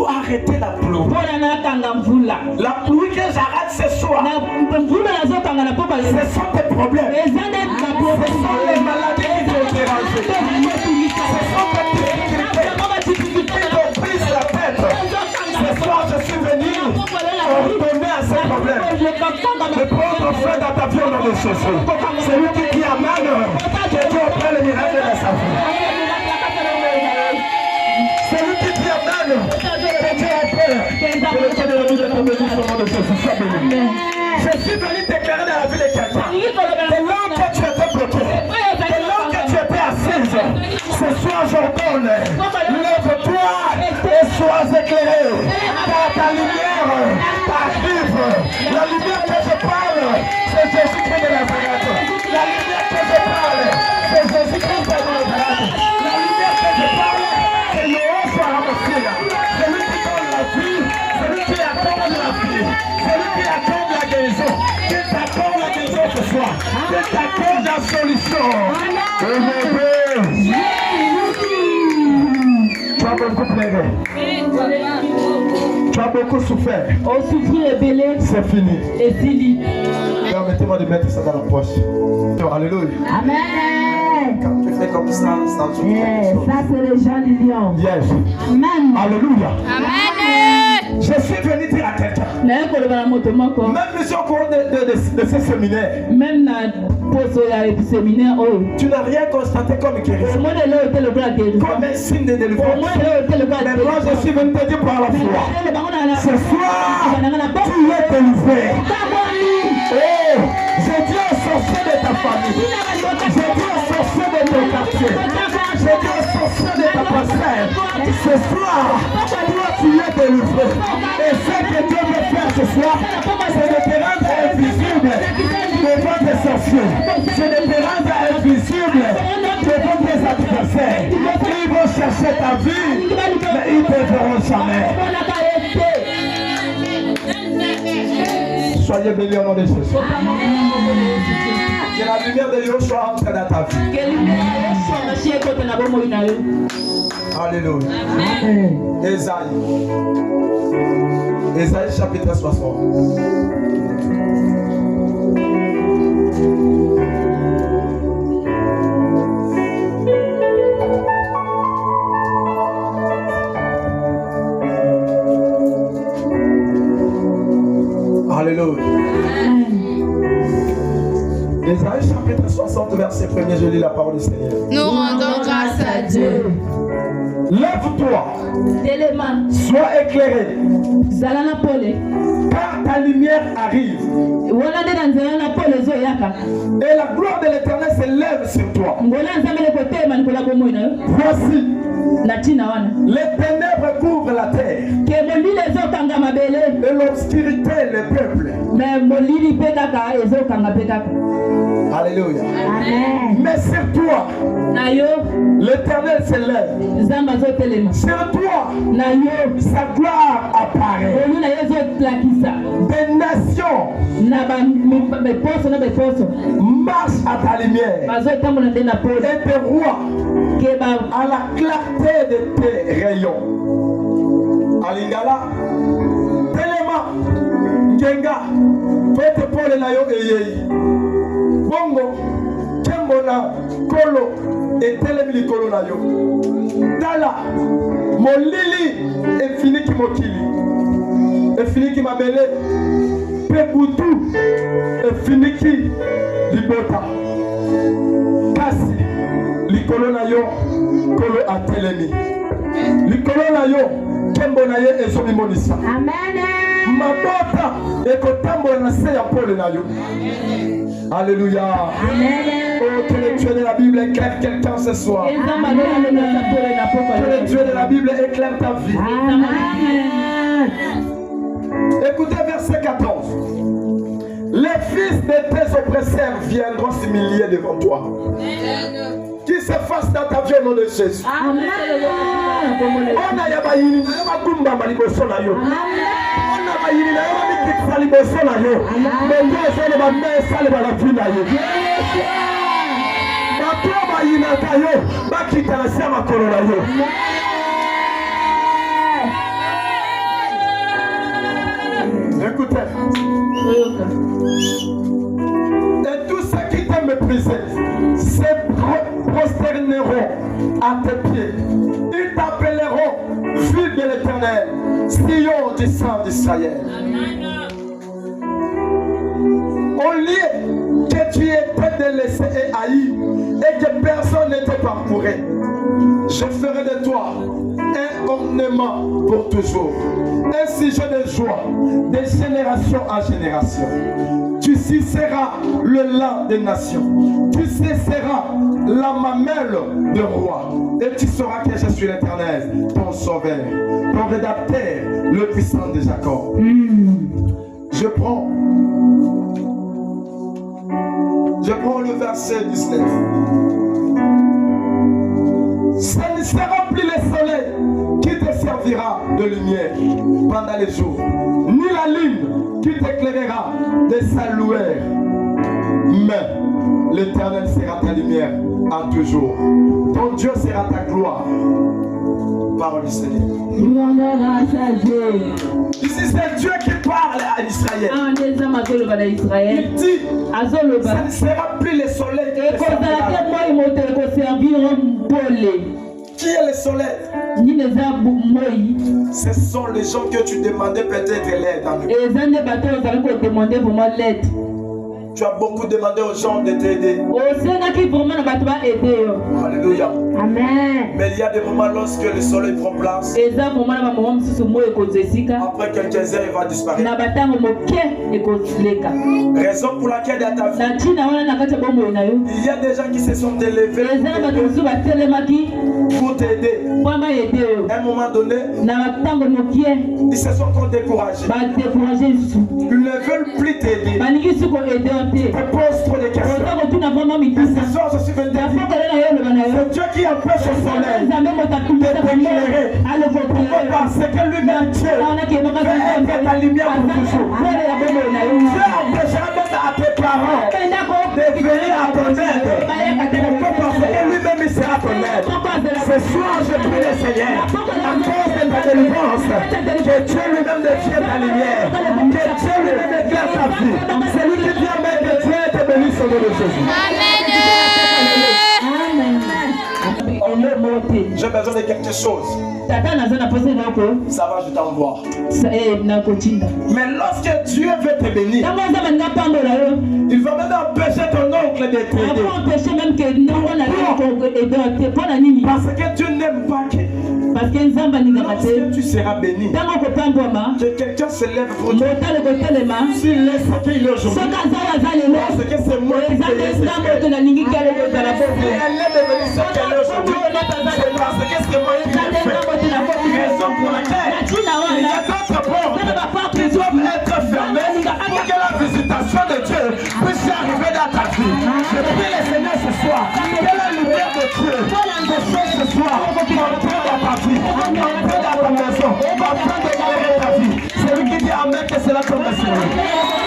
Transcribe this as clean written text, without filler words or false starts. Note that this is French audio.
dois arrêter la pluie. La pluie que j'arrête ce soir, ce sont tes problèmes. Ce sont les maladies qui t'ont dérangé. Ce sont tes difficultés qui t'ont pris la tête. Ce soir, je suis venu ordonner à ces problèmes de prendre fin dans ta vie au nom de Jésus. C'est lui qui dit Amen, que Dieu opère le miracle de sa vie. C'est lui qui dit Amen, que Dieu opère. Que le Dieu de la vie de ton béni au nom de Jésus. Sois béni. Je suis venu t'éclairer dans la vie de quelqu'un. C'est là que tu étais bloqué. C'est là que tu étais assise. Ce soir, j'ordonne. Lève-toi et sois éclairé. Car ta lumière arrive. La lumière que je parle, c'est Jésus-Christ de Nazareth. La lumière que je parle, c'est Jésus-Christ de Nazareth. La lumière que je parle, c'est Yeshua HaMashiach. Celui qui donne la vie, celui qui accorde la vie, celui qui accorde la guérison, qui t'accorde la guérison ce soir, qui t'accorde la solution. Tu as beaucoup pleuré. Tu as beaucoup souffert. C'est fini. Permettez-moi de mettre ça dans la poche. Alléluia. Amen. Quand tu fais comme ça tu yes, ça c'est le Jean du lion. Yes. Amen. Alléluia. Amen. Je suis venu dire à quelqu'un. Même si au cours de ce séminaire, tu n'as rien constaté comme guérison, comme un signe de délivrance. Mais moi je suis venu te dire par la foi. Ce soir, tu es délivré. Oh, je dis aux sorciers de ta famille, je dis aux sorciers de ton quartier, je dis aux sorciers de ta parcelle, ce soir, toi tu es délivré. Et ce que Dieu veut faire ce soir, c'est de te rendre invisible devant tes sorciers, c'est de te rendre invisible devant tes adversaires. Ils vont chercher ta vie, mais ils ne te verront jamais. Soyez bénis au nom de Jésus. Que la lumière de Yeshua entre dans ta vie. Alléluia. Ésaïe chapitre 60. Alléluia. Ésaïe chapitre 60, verset 1er, je lis la parole du Seigneur. Nous rendons grâce à Dieu. Lève-toi, sois éclairé, car ta lumière arrive. Et la gloire de l'Éternel s'élève sur toi. Voici, les ténèbres couvrent la terre et l'obscurité les peuples. Alléluia. Amen. Mais sur toi, l'Éternel s'élève. Sur toi, sa gloire apparaît. Des nations marchent à ta lumière. Et des rois à la clarté de tes rayons. Alingala, Telema, Ngenga, Pete Pole na yo eyei. Bongo, Kembona, Kolo, et Telemi Likolo na yo. Dala, Molili, et fini qui mokili. Et fini qui mabele. Peboutou, et fini qui libota. Kasi, Likolo na yo, Kolo a Telemi. Likolo na yo, Kembo na ye ezomi monisa. Amen. Mabota ekotambola na se ya pole na yo. Alléluia. Amen. Oh, que le Dieu de la Bible éclaire quelqu'un ce soir. Que le Dieu de la Bible éclaire ta vie. Amen. Écoutez verset 14. Les fils de tes oppresseurs viendront s'humilier devant toi. Qui se fasse dans ta vie au nom de Jésus. Amen. On a yabayini na yabagumba maliboso na yo. On a bayini na yabamikisa liboso na yo. Mengo esale ba mesa le ba la vie na yo. Bato bayina ka yo bakita na sia makolo na yo. Et tous ceux qui t'ont méprisé se prosterneront à tes pieds. Ils t'appelleront ville de l'Éternel, Sion du sang d'Israël. Au lieu que tu étais délaissé et haï et que personne ne te parcourait, je ferai de toi un ornement pour toujours, un sujet de joie de génération en génération. Tu susciteras le lin des nations, tu cesseras la mamelle de roi, et tu sauras que je suis l'Éternel, ton sauveur, ton rédacteur, le puissant de Jacob. Je prends le verset 19. Ce ne sera plus le soleil qui te servira de lumière pendant les jours, ni la lune qui t'éclairera de sa lueur. Mais l'Éternel sera ta lumière en toujours. Ton Dieu sera ta gloire. Parole du Seigneur. Ici c'est Dieu qui parle à Israël. Il dit, ça ne sera plus le soleil qui te servira. Qui est le soleil? Ce sont les gens que tu demandais peut-être l'aide dans le monde. Tu as beaucoup demandé aux gens de t'aider. Alléluia. Amen. Mais il y a des moments lorsque le soleil prend place. Après quelques heures, il va disparaître. Raison pour laquelle dans ta vie, il y a des gens qui se sont élevés pour t'aider. À un moment donné, ils se sont encore découragés. Ils ne veulent plus t'aider. Te pose trop de questions. Et ce soir, je suis venu te dire, c'est Dieu qui empêche le soleil de t'éclairer. Pourquoi? Parce que lui-même Dieu veut être ta lumière pour toujours. Dieu empêchera même à tes parents de venir à ton aide. Pourquoi? Parce que lui-même il sera ton aide. Ce soir, je prie le Seigneur, à cause de ta délivrance, que Dieu lui-même devienne ta lumière, que Dieu lui-même éclaire ta vie. C'est lui qui dit Amen, que Dieu te bénisse au nom de Jésus. J'ai besoin de quelque chose. Ça va, je t'envoie. Mais lorsque Dieu veut te bénir, il va même empêcher ton oncle de t'aider. Parce que Dieu n'aime pas que lorsque tu seras béni, que quelqu'un se lève pour toi. S'il laisse ce qu'il est aujourd'hui, parce que c'est moi qui t'ai laissé. Elle est devenue ce qu'elle est aujourd'hui. C'est parce que c'est moi qui l'ai fait. Raison pour laquelle il y a d'autres portes qui doivent être fermées pour que la visitation de Dieu puisse arriver dans ta vie. Je prie le Seigneur ce soir, que la lumière de Dieu te fasse ce soir entrer dans ta vie, entrer dans ta maison, afin d'éclairer ta vie. C'est lui qui dit Amen, que cela tombe sur lui.